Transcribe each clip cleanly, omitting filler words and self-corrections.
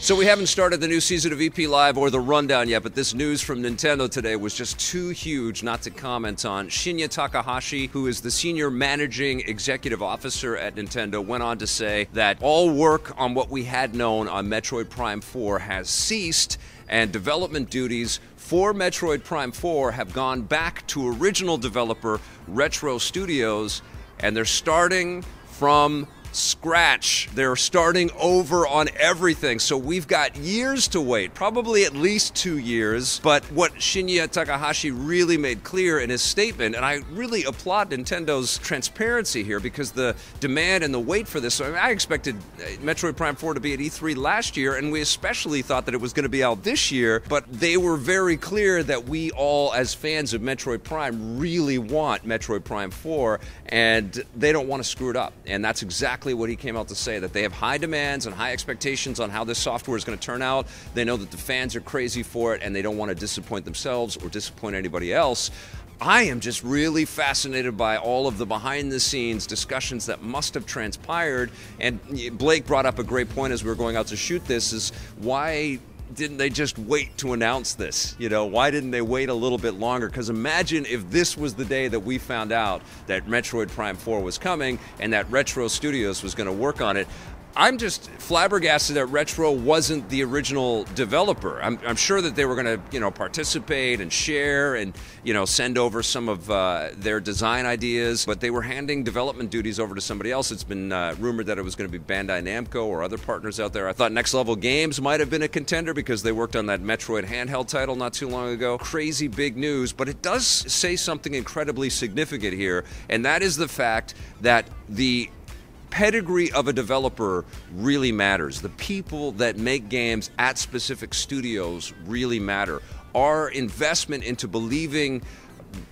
So we haven't started the new season of EP Live or the rundown yet, but this news from Nintendo today was just too huge not to comment on. Shinya Takahashi, who is the senior managing executive officer at Nintendo, went on to say that all work on what we had known on Metroid Prime 4 has ceased, and development duties for Metroid Prime 4 have gone back to original developer Retro Studios, and they're starting from scratch. They're starting over on everything. So we've got years to wait, probably at least 2 years. But what Shinya Takahashi really made clear in his statement, and I really applaud Nintendo's transparency here, because the demand and the wait for this, I expected Metroid Prime 4 to be at E3 last year, and we especially thought that it was going to be out this year, but they were very clear that we all, as fans of Metroid Prime, really want Metroid Prime 4, and they don't want to screw it up. And that's exactly what he came out to say, that they have high demands and high expectations on how this software is going to turn out. They know that the fans are crazy for it, and they don't want to disappoint themselves or disappoint anybody else. I am just really fascinated by all of the behind-the-scenes discussions that must have transpired, and Blake brought up a great point as we were going out to shoot this, is why didn't they just wait to announce this? You know, why didn't they wait a little bit longer? Because imagine if this was the day that we found out that Metroid Prime 4 was coming and that Retro Studios was going to work on it. I'm just flabbergasted that Retro wasn't the original developer. I'm sure that they were going to, participate and share and, send over some of their design ideas, but they were handing development duties over to somebody else. It's been rumored that it was going to be Bandai Namco or other partners out there. I thought Next Level Games might have been a contender because they worked on that Metroid handheld title not too long ago. Crazy big news, but it does say something incredibly significant here, and that is the fact that the pedigree of a developer really matters. The people that make games at specific studios really matter. Our investment into believing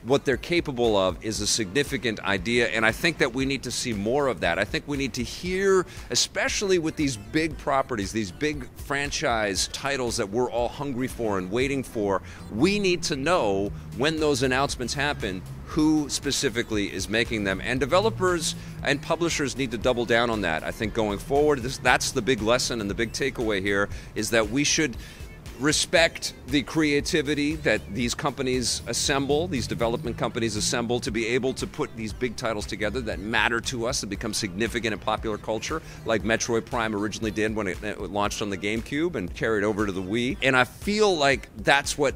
what they're capable of is a significant idea, and I think that we need to see more of that. I think we need to hear, especially with these big properties, these big franchise titles that we're all hungry for and waiting for, we need to know when those announcements happen who specifically is making them. And developers and publishers need to double down on that. I think going forward, that's the big lesson and the big takeaway here, is that we should respect the creativity that these companies assemble, these development companies assemble, to be able to put these big titles together that matter to us, that become significant in popular culture, like Metroid Prime originally did when it launched on the GameCube and carried over to the Wii. And I feel like that's what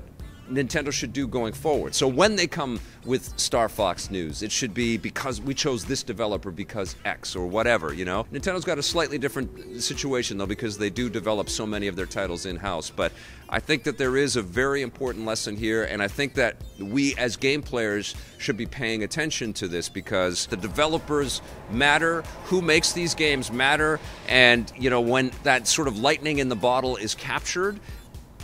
Nintendo should do going forward. So when they come with Star Fox news, it should be because we chose this developer because X or whatever, Nintendo's got a slightly different situation, though, because they do develop so many of their titles in-house. But I think that there is a very important lesson here, and I think that we as game players should be paying attention to this, because the developers matter, who makes these games matter, and when that sort of lightning in the bottle is captured,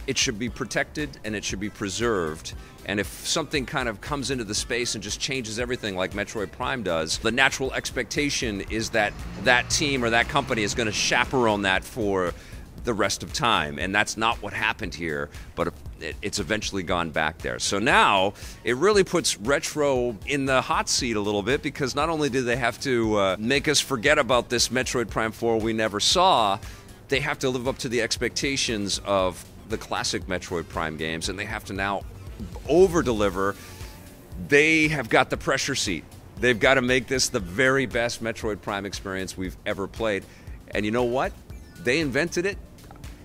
it should be protected and it should be preserved. And if something kind of comes into the space and just changes everything like Metroid Prime does, the natural expectation is that that team or that company is going to chaperone that for the rest of time. And that's not what happened here, but it's eventually gone back there. So now it really puts Retro in the hot seat a little bit, because not only do they have to make us forget about this Metroid Prime 4 we never saw, they have to live up to the expectations of the classic Metroid Prime games, and they have to now over-deliver. They have got the pressure seat. They've got to make this the very best Metroid Prime experience we've ever played. And you know what? They invented it.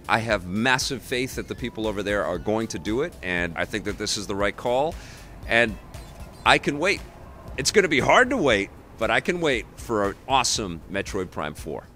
I have massive faith that the people over there are going to do it, and I think that this is the right call, and I can wait. It's going to be hard to wait, but I can wait for an awesome Metroid Prime 4.